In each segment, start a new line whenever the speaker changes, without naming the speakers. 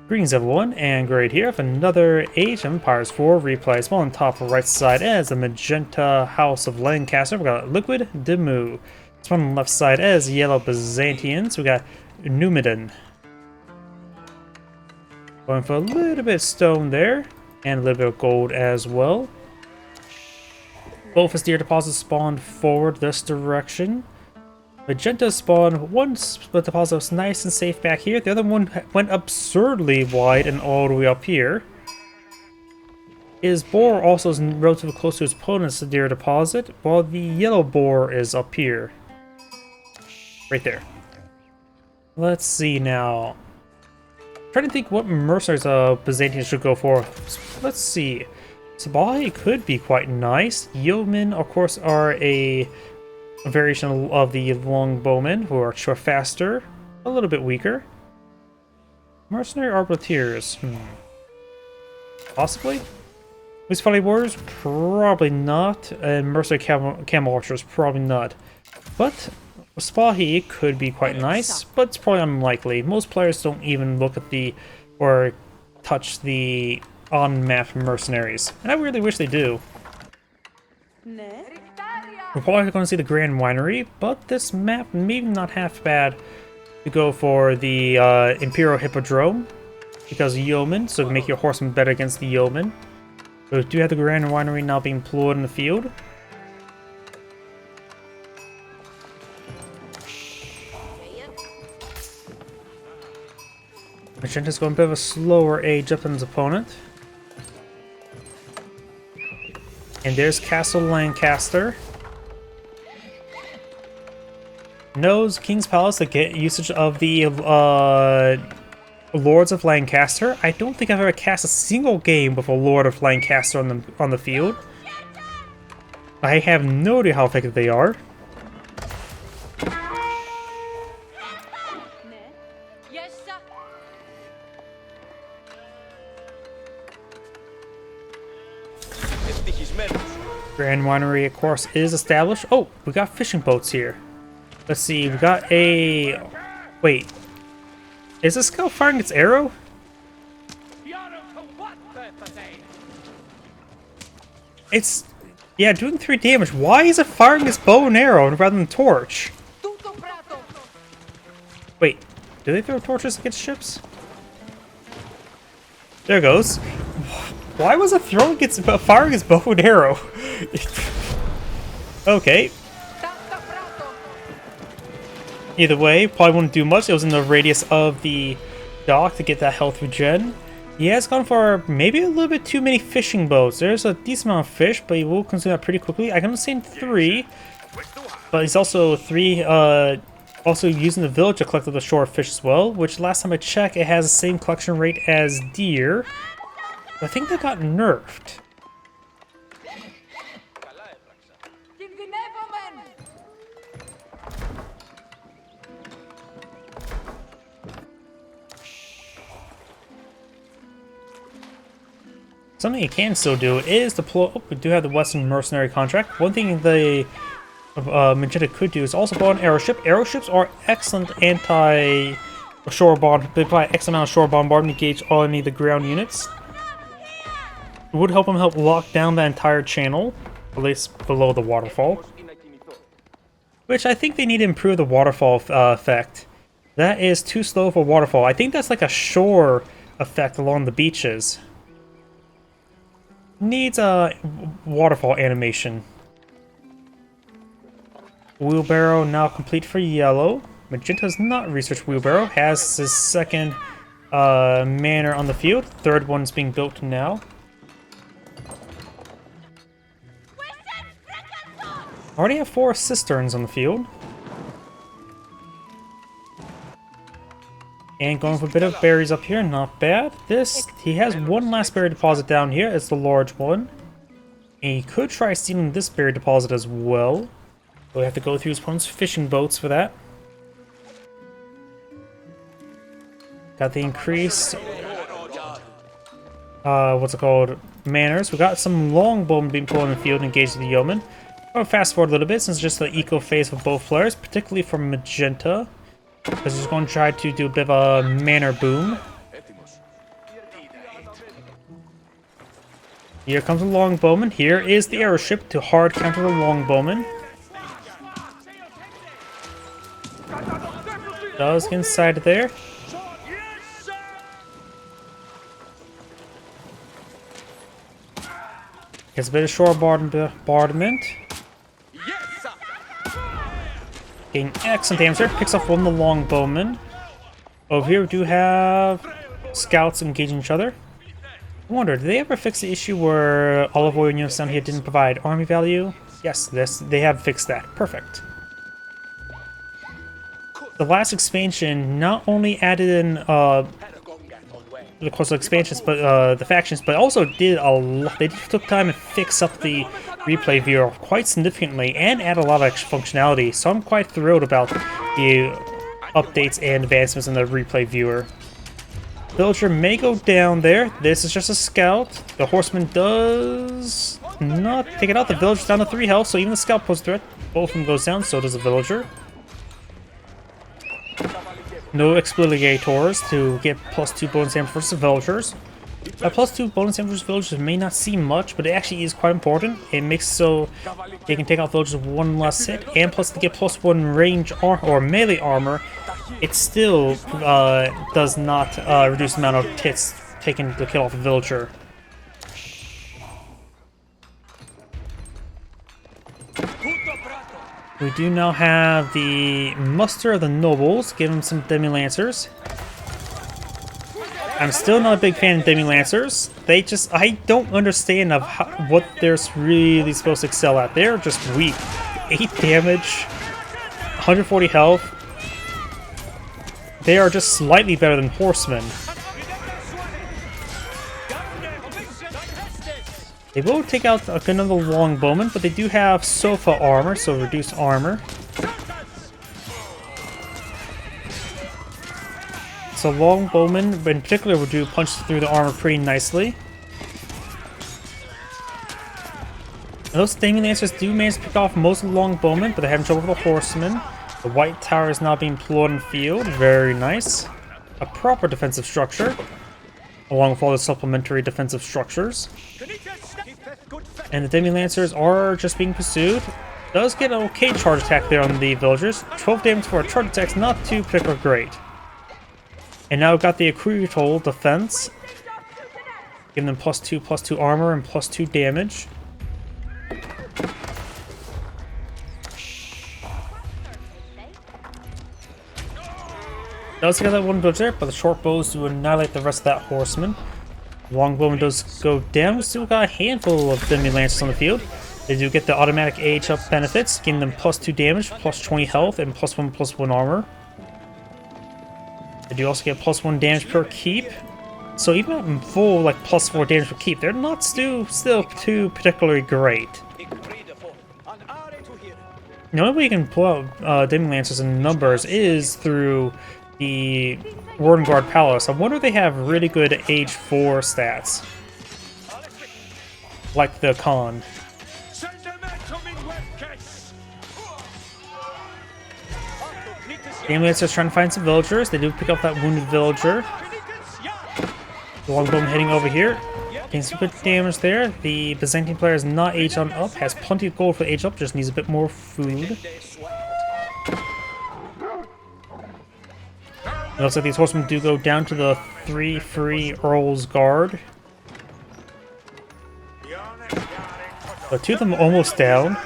Greetings everyone, and great here for another Age of Empires 4 replay. Small on top right side as the Magenta House of Lancaster. We got Liquid DeMu. Small on the left side as Yellow Byzantines. We got Numudan. Going for a little bit of stone there, and a little bit of gold as well. Both as deer deposits spawned forward this direction. Magenta spawned one split deposit was nice and safe back here. The other one went absurdly wide and all the way up here. His boar also is relatively close to his opponent's deer deposit, while the yellow boar is up here. Right there. Let's see now. I'm trying to think what mercenaries Byzantines should go for. Let's see. Sabahi could be quite nice. Yeomen, of course, are a variation of the longbowmen, who are faster, a little bit weaker. Mercenary arbaleteers, possibly. These fighting warriors, probably not, and mercenary camel archers, probably not. But Spahi could be quite nice, but it's probably unlikely. Most players don't even look at the or touch the on-map mercenaries, and I really wish they do. We're probably going to see the Grand Winery, but this map maybe not half bad to go for the Imperial Hippodrome, because Yeoman, so make your horsemen better against the Yeoman. So we do have the Grand Winery now being deployed in the field. Magenta's going a bit of a slower age up than his opponent. And there's Castle Lancaster. Knows King's Palace to get usage of the Lords of Lancaster. I don't think I've ever cast a single game with a Lord of Lancaster on the field. I have no idea how effective they are. Grand Winery, of course, is established. Oh, we got fishing boats here. Let's see, we got a... Wait. Is this guy firing its arrow? It's... Yeah, doing 3 damage. Why is it firing its bow and arrow rather than torch? Wait, do they throw torches against ships? There it goes. Why was it firing its bow and arrow? Okay. Either way, probably wouldn't do much. It was in the radius of the dock to get that health regen. He has gone for maybe a little bit too many fishing boats. There's a decent amount of fish, but he will consume that pretty quickly. I can understand 3, but he's also also using the village to collect the shore fish as well, which last time I checked, it has the same collection rate as deer. But I think that got nerfed. Something you can still do is deploy. Oh, we do have the Western Mercenary contract. One thing the Magenta could do is also buy an aeroship. Aeroships are excellent anti-shore bomb. They apply X amount of shore bombardment to engage all any of the ground units. It would help them lock down the entire channel, at least below the waterfall. Which I think they need to improve the waterfall effect. That is too slow for waterfall. I think that's like a shore effect along the beaches. Needs a waterfall animation. Wheelbarrow now complete for yellow. Magenta's not researched wheelbarrow. Has his second manor on the field. Third one's being built now. Already have 4 cisterns on the field. And going for a bit of berries up here, not bad. He has one last berry deposit down here. It's the large one. And he could try stealing this berry deposit as well. But we have to go through his opponent's fishing boats for that. Got the increased... what's it called? Manners. We got some longbowmen being pulled in the field and engaged with the yeoman. I'm going to fast forward a little bit since it's just the eco phase for both players, particularly for Magenta. Because he's going to try to do a bit of a manor boom. Here comes the longbowman. Here is the airship to hard counter the longbowman. Does get inside there. Gets a bit of shore bombardment. Getting excellent damage there. Picks off one of the longbowmen. Over here we do have scouts engaging each other. I wonder, did they ever fix the issue where olive oil units down here didn't provide army value? Yes, they have fixed that. Perfect. The last expansion not only added in the course of expansions, but the factions, but also did a lot. They took time to fix up the replay viewer quite significantly and add a lot of extra functionality. So I'm quite thrilled about the updates and advancements in the replay viewer. Villager may go down there. This is just a scout. The horseman does not take it out. The villager's down to 3 health, so even the scout poses a threat. Both of them goes down, so does the villager. No explodigators to get +2 bonus damage versus villagers. +2 bonus damage versus villagers may not seem much, but it actually is quite important. It makes so they can take out villagers with 1 less hit, and plus to get +1 range or melee armor. It still does not reduce the amount of hits taken to kill off a villager. We do now have the muster of the nobles. Give them some demi-lancers. I'm still not a big fan of demi-lancers. I don't understand of what they're really supposed to excel at. They're just weak. 8 damage, 140 health. They are just slightly better than horsemen. They will take out another longbowman, but they do have sofa armor, so reduced armor. So longbowmen, in particular, will do punch through the armor pretty nicely. And those demi-lancers do manage to pick off most of the longbowmen, but they're having trouble with the horsemen. The white tower is now being plowed in the field. Very nice. A proper defensive structure, along with all the supplementary defensive structures. And the demi-lancers are just being pursued. Does get an okay charge attack there on the villagers. 12 damage for a charge attack is not too particularly great. And now we've got the accrutal defense, giving them +2 armor and +2 damage. Does get that one villager, but the short bows do annihilate the rest of that horseman. Longbowman does go down. We still got a handful of demi-lancers on the field. They do get the automatic age up benefits, giving them +2 damage, +20 health, and +1 armor. They do also get +1 damage per keep. So even at full like +4 damage per keep, they're not still too particularly great. The only way you can pull out demi-lancers in numbers is through the Warden Guard Palace. I wonder if they have really good age 4 stats, like the Khan. Demi-lancers trying to find some villagers. They do pick up that wounded villager. The longbowman heading over here. Getting some good damage there. The Byzantine player is not age on up. Has plenty of gold for age up. Just needs a bit more food. It looks like these horsemen do go down to the 3 free Earl's Guard. But 2 of them are almost down.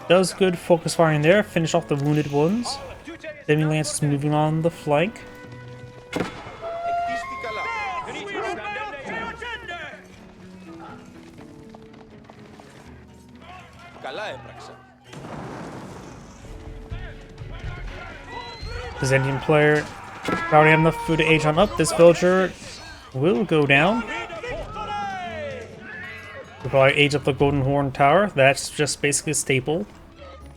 Does good focus firing there. Finish off the wounded ones. Demi-lancers moving on the flank. Byzantine player already have enough food to age on up. This villager will go down. We'll probably age up the Golden Horn Tower. That's just basically a staple.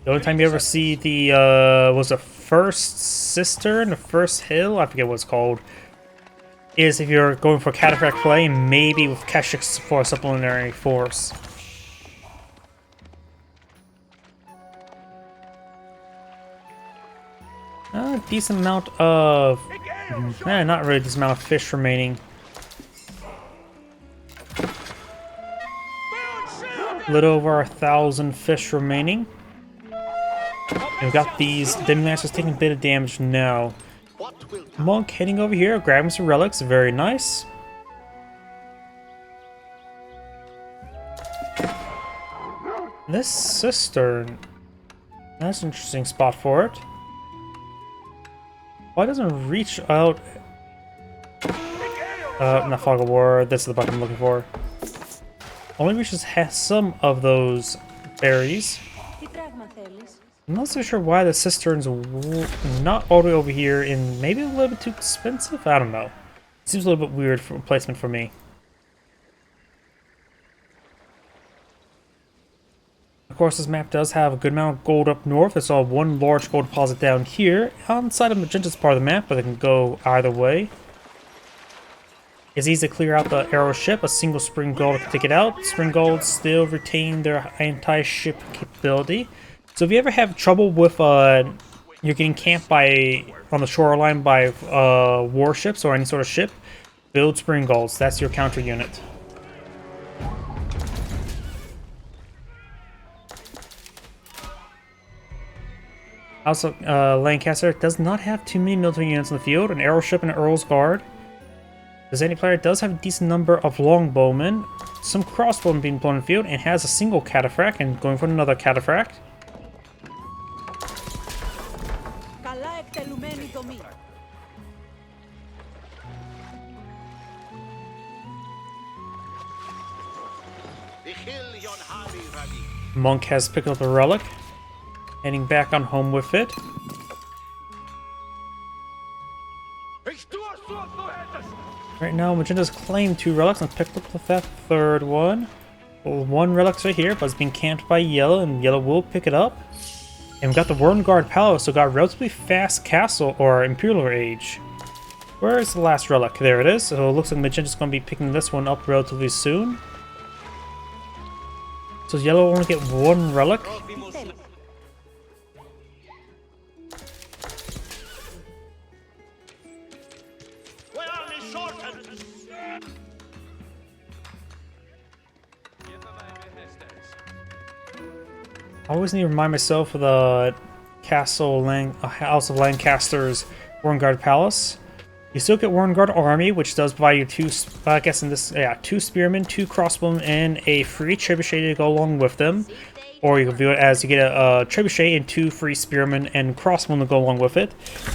The only time you ever see the was the first cistern, the first hill, I forget what it's called, is if you're going for cataphract play, maybe with Keshiks for a supplementary force. A decent amount of Not really this amount of fish remaining. A little over 1,000 fish remaining. And we've got these DeMu Lancers taking a bit of damage now. Monk heading over here, grabbing some relics, very nice. This cistern, that's an interesting spot for it. Why doesn't it reach out? Not Fog of War, this is the button I'm looking for. Only reaches some of those berries. I'm not so sure why the cistern's not all the way over here, and maybe a little bit too expensive? I don't know. Seems a little bit weird for placement for me. Of course, this map does have a good amount of gold up north. I saw one large gold deposit down here on the side of Magenta's part of the map, but it can go either way. It's easy to clear out the arrow ship. A single spring gold to take it out. Spring golds still retain their anti-ship capability. So if you ever have trouble with you're getting camped on the shoreline by warships or any sort of ship, build spring golds. That's your counter unit. Also, Lancaster does not have too many military units in the field. An arrow ship and an Earl's Guard. The Byzantine player does have a decent number of longbowmen, some crossbowmen being blown in the field, and has a single cataphract and going for another cataphract. Monk has picked up a relic, heading back on home with it. Right now, Magenta's claimed 2 relics and picked up that 3rd one. Well, 1 relic's right here, but it's being camped by Yellow, and Yellow will pick it up. And we've got the Warden Guard Palace, so got a relatively fast castle, or Imperial Age. Where is the last relic? There it is. So it looks like Magenta's going to be picking this one up relatively soon. So Yellow will only get 1 relic. I always need to remind myself of the House of Lancaster's Warden Guard Palace. You still get Warden Guard Army, which does provide you 2 spearmen, 2 crossbowmen, and a free trebuchet to go along with them. Or you can view it as you get a trebuchet and 2 free spearmen and crossbowmen to go along with it.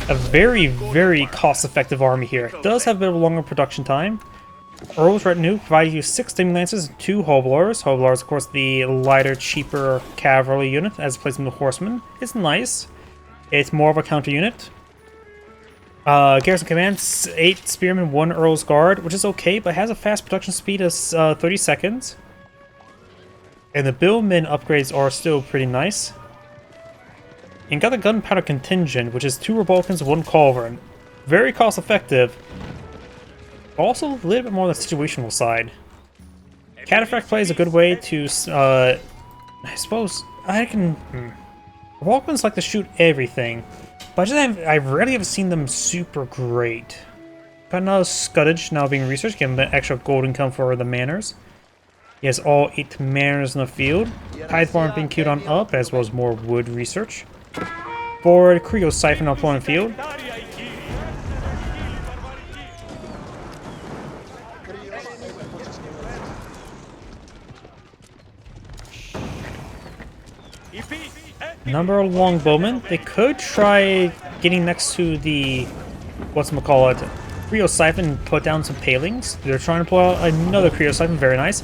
A very, very cost-effective army here. It does have a bit of a longer production time. Earl's Retinue provides you 6 DeMu Lancers and 2 Hoblars. Hoblars, of course, the lighter, cheaper cavalry unit as opposed to the Horsemen. It's nice. It's more of a counter unit. Garrison Command, 8 Spearmen, 1 Earl's Guard, which is okay, but has a fast production speed of 30 seconds. And the Billmen upgrades are still pretty nice. And got the Gunpowder Contingent, which is 2 Republicans, 1 Culverin. Very cost effective. Also, a little bit more on the situational side. Cataphract play is a good way to, I suppose, Walkmans like to shoot everything, but I rarely have seen them super great. Got another Scuddage now being researched, getting an extra gold income for the manors. He has all 8 manors in the field. Tithe Barn being queued on up, as well as more wood research. Forward, Creo Siphon up on the field. Number of longbowmen. They could try getting next to the whatchamacallit Creo Siphon and put down some palings. They're trying to pull out another Creo Siphon, very nice.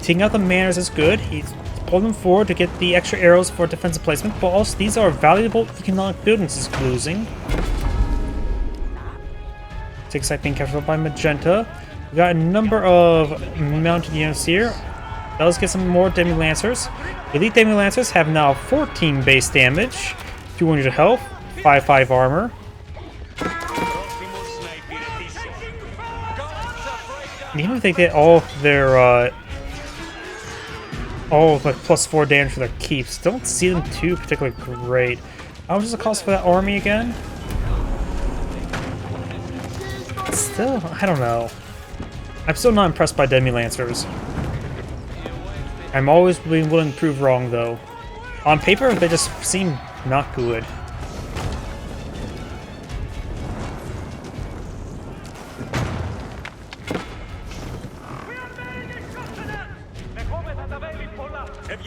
Taking out the manors is good. He's pulled them forward to get the extra arrows for defensive placement, but also these are valuable economic buildings he's losing. 6 being captured by Magenta. We got a number of mounted units here. Let's get some more DeMu Lancers. Elite DeMu Lancers have now 14 base damage, 200 health, 5/5 armor. And even if they get all of their all of like +4 damage for their keeps, don't see them too particularly great. How much does it cost for that army again? Still, I don't know. I'm still not impressed by Demi-Lancers. I'm always being willing to prove wrong, though. On paper, they just seem not good.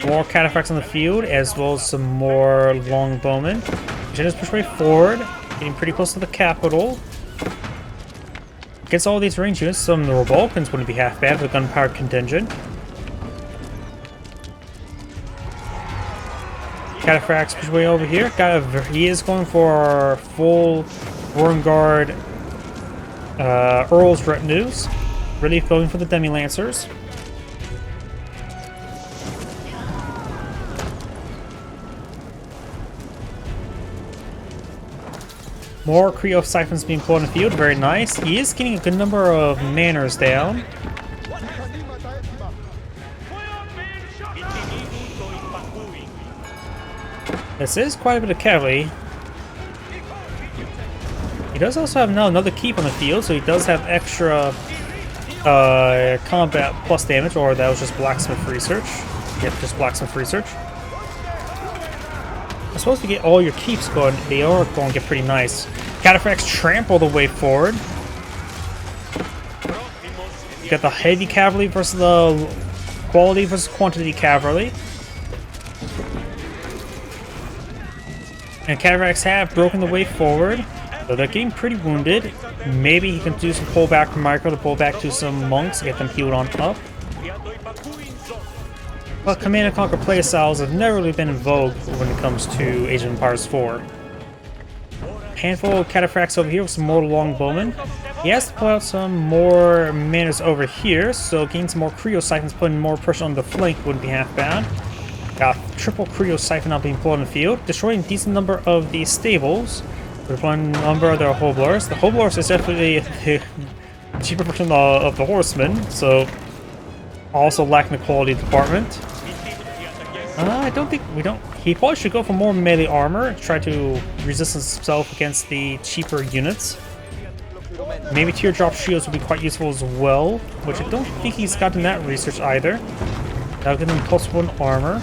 More cataphracts on the field, as well as some more longbowmen. Magenda's push way forward, getting pretty close to the capital. Against all these range units, some of the Revolcans wouldn't be half bad for the gunpowder contingent. Cataphracts push way over here. He is going for full Wormguard Earl's retinues. Really going for the Demi-Lancers. More Creo Siphons being pulled in the field, very nice. He is getting a good number of manners down. This is quite a bit of cavalry. He does also have now another keep on the field, so he does have extra combat plus damage, or that was just blacksmith research. Yep, just blacksmith research. I suppose if you get all your keeps going, they are going to get pretty nice. Cataphracts trample the way forward. You got the heavy cavalry versus the quality versus quantity cavalry. And Cataphracts have broken the way forward, so they're getting pretty wounded. Maybe he can do some pullback from Micro to pull back to some monks to get them healed on up. But Command and Conquer playstyles have never really been in vogue when it comes to Age of Empires 4. Handful of Cataphracts over here with some more longbowmen. He has to pull out some more manners over here, so getting some more Creo Siphons, putting more pressure on the flank wouldn't be half bad. Got triple Creo Siphon now being pulled in the field, destroying a decent number of the stables. With one number of their Hoblars. The Hoblars is definitely the cheaper version of the Horsemen, so also lacking the quality department. I don't think he probably should go for more melee armor, try to resist himself against the cheaper units. Maybe teardrop shields would be quite useful as well, which I don't think he's gotten that research either. That'll give him +1 armor.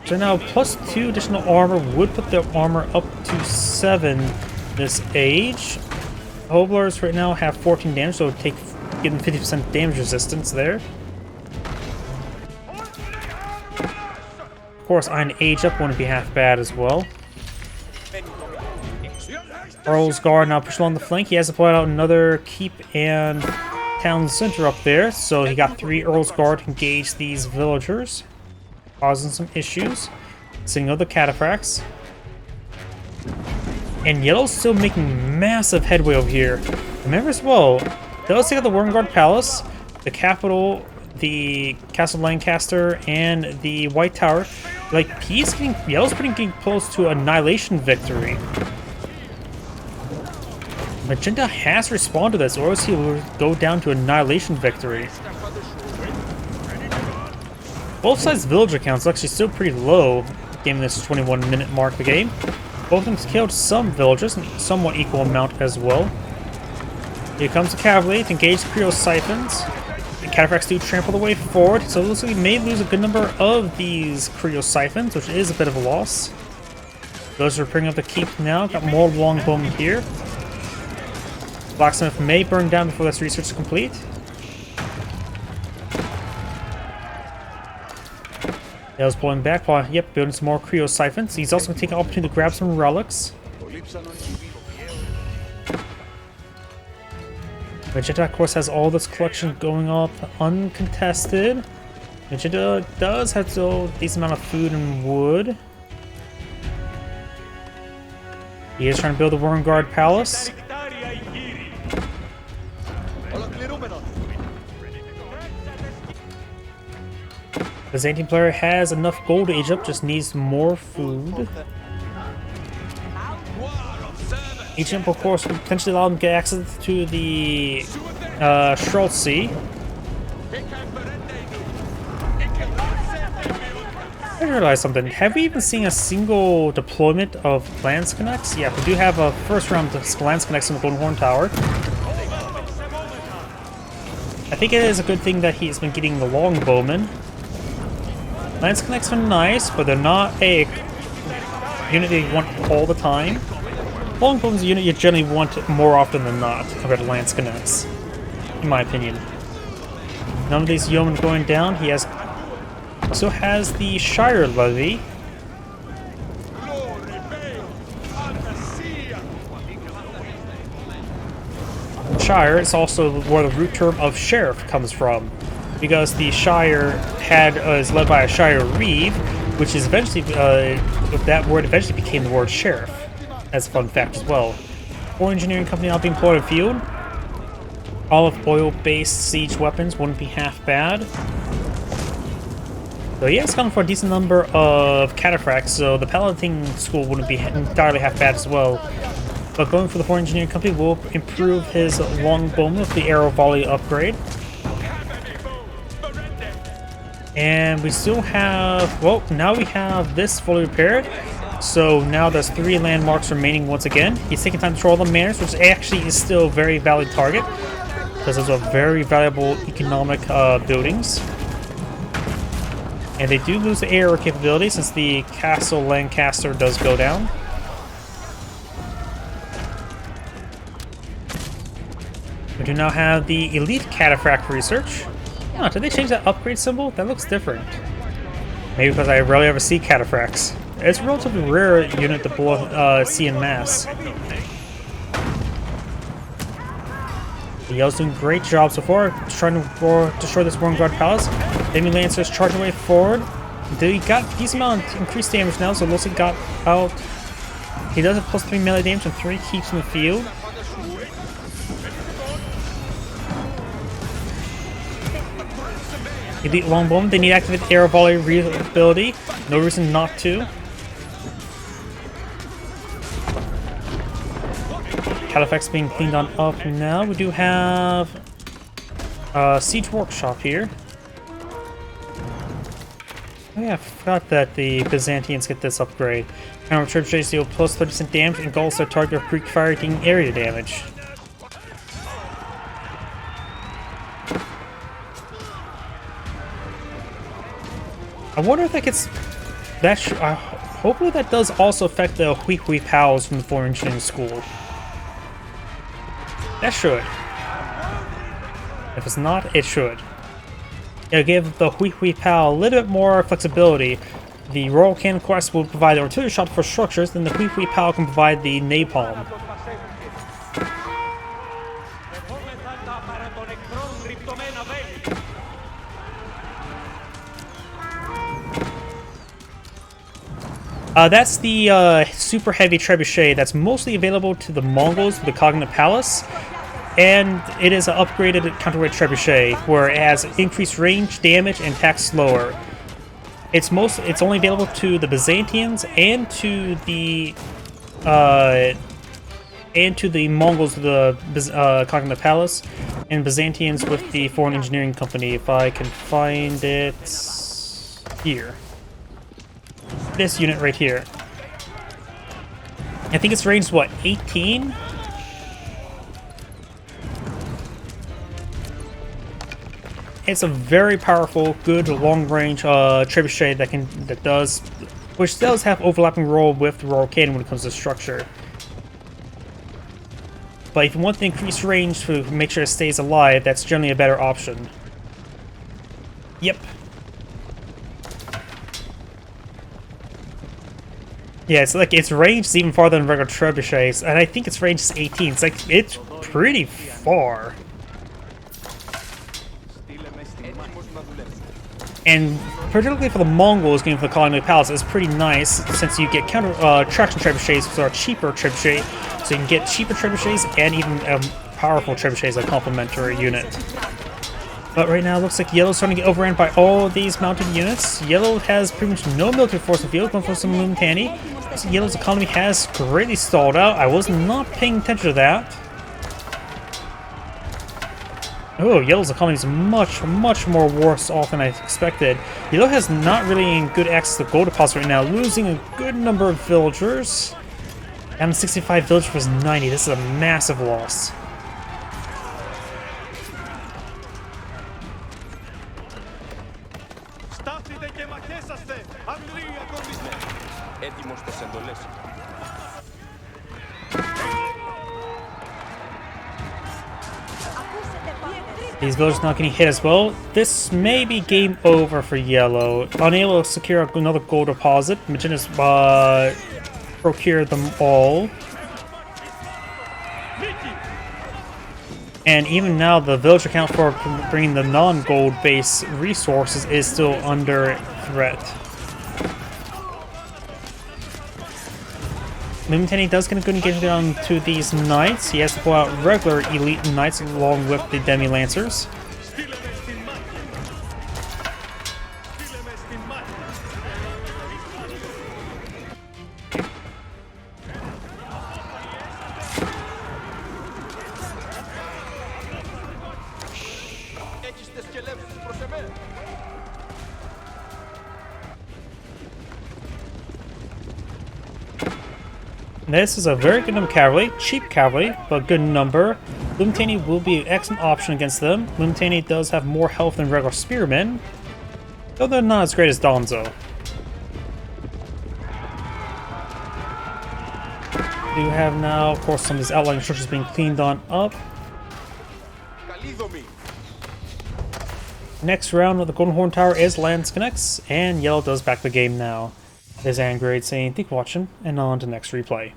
So now +2 additional armor would put their armor up to 7 this age. Hoblars right now have 14 damage, so it would give them 50% damage resistance there. Of course, Iron Age Up wouldn't be half bad as well. Earl's Guard now pushed along the flank. He has to pull out another keep and town center up there, so he got 3 Earl's Guard to engage these villagers, causing some issues. Seeing other cataphracts. And Yellow's still making massive headway over here. Remember as well, they'll take out the Wormguard Palace, the capital, the Castle Lancaster, and the White Tower. Like, Yellow's getting close to annihilation victory. Magenta has to respond to this, or else he will go down to annihilation victory. Both sides' villager counts are actually still pretty low, given this 21-minute mark of the game. Both of them killed some villagers, and somewhat equal amount as well. Here comes the cavalry to engage the Creo Siphons. The Cataphracts do trample the way forward, so it looks like we may lose a good number of these Creo Siphons, which is a bit of a loss. Those are bringing up the keep now. Got more longbowmen here. Blacksmith may burn down before this research is complete. Dale's pulling back, yep, building some more Creo Siphons. He's also going to take an opportunity to grab some relics. Magenta, of course, has all this collection going up uncontested. Magenta does have a decent amount of food and wood. He is trying to build a Wormguard Palace. The Byzantine player has enough gold to age up, just needs more food. Each imp, of course, will potentially allow them to get access to the Schultz. I realized something. Have we even seen a single deployment of Lance Connects? Yeah, we do have a first round of Lance Connects in the Golden Horn Tower. I think it is a good thing that he's been getting the Longbowmen. Lance Connects are nice, but they're not a unit that you want all the time. Longbowmen's a unit you generally want more often than not compared to Lance Connects, in my opinion. None of these yeomen going down. He also has the Shire Levy. Shire is also where the root term of sheriff comes from, because the Shire is led by a Shire Reeve, which is eventually that word eventually became the word sheriff. As a fun fact as well. War engineering company now being employed in field. Olive oil-based siege weapons wouldn't be half bad. So yeah, it's coming for a decent number of cataphracts, so the paladin school wouldn't be entirely half bad as well. But going for the War engineering company will improve his longbowman with the arrow volley upgrade. And we still have, well, now we have this fully repaired. So now there's 3 landmarks remaining once again. He's taking time to control the manors, which actually is still a very valid target, because those are very valuable economic buildings. And they do lose the air capability since the castle Lancaster does go down. We do now have the elite cataphract research. Oh, did they change that upgrade symbol? That looks different. Maybe because I rarely ever see cataphracts. It's a relatively rare unit to see in mass. The Yellow's doing a great job so far, trying to destroy this Wormguard Palace. DeMu Lancers charge away forward. He got a decent amount of increased damage now, so looks like got out. He does have +3 melee damage and 3 keeps in the field. Elite Longbowman, they need to activate the arrow volley ability. No reason not to. Cataphract being cleaned on up now. We do have a siege workshop here. Oh yeah, I forgot that the Byzantines get this upgrade. Counter trebuchets deal plus 30% damage and gulls their target of Greek fire, taking area damage. I wonder if that gets that. Hopefully, that does also affect the Hui Pals from the Foreign Engineering School. That should. If it's not, it should. It'll give the Hui Pal a little bit more flexibility. The Royal Cannon Quest will provide the artillery shot for structures, then the Hui Pal can provide the napalm. That's the super heavy trebuchet that's mostly available to the Mongols with the Cognate Palace, and it is an upgraded counterweight trebuchet where it has increased range, damage, and attacks slower. It's only available to the Byzantines and to the Mongols with the Cognate Palace, and Byzantines with the Foreign Engineering Company. If I can find it here. This unit right here. I think it's ranged, what, 18? It's a very powerful, good long-range trebuchet which does have overlapping role with the Royal Cannon when it comes to structure. But if you want the increased range to make sure it stays alive, that's generally a better option. Yep. Yeah, it's ranged even farther than regular trebuchets, and I think its range is 18. It's pretty far. And particularly for the Mongols, getting for the Cognate Palace is pretty nice, since you get counter traction trebuchets, which are cheaper trebuchet, so you can get cheaper trebuchets and even powerful trebuchets as a complementary unit. But right now, it looks like Yellow's starting to get overrun by all of these mounted units. Yellow has pretty much no military force in the field, going for some Lumtani. So Yellow's economy has greatly stalled out. I was not paying attention to that. Oh, Yellow's economy is much more worse off than I expected. Yellow has not really in good access to gold deposits right now, losing a good number of villagers. And 65 villagers was 90. This is a massive loss. These villagers not getting hit as well. This may be game over for Yellow. Unable to secure another gold deposit. Magenta's procured them all. And even now, the villager count for bringing the non-gold base resources is still under threat. Numudan does get a good engagement down to these knights. He has to pull out regular elite knights along with the demi lancers. This is a very good number of cavalry, cheap cavalry, but good number. Numudan will be an excellent option against them. Numudan does have more health than regular spearmen, though they're not as great as Donzo. We do have now, of course, some of these outlying structures being cleaned on up. Next round of the Golden Horn Tower is Lance Connects, and Yellow does back the game now. This is Angrade saying thank you for watching, and on to next replay.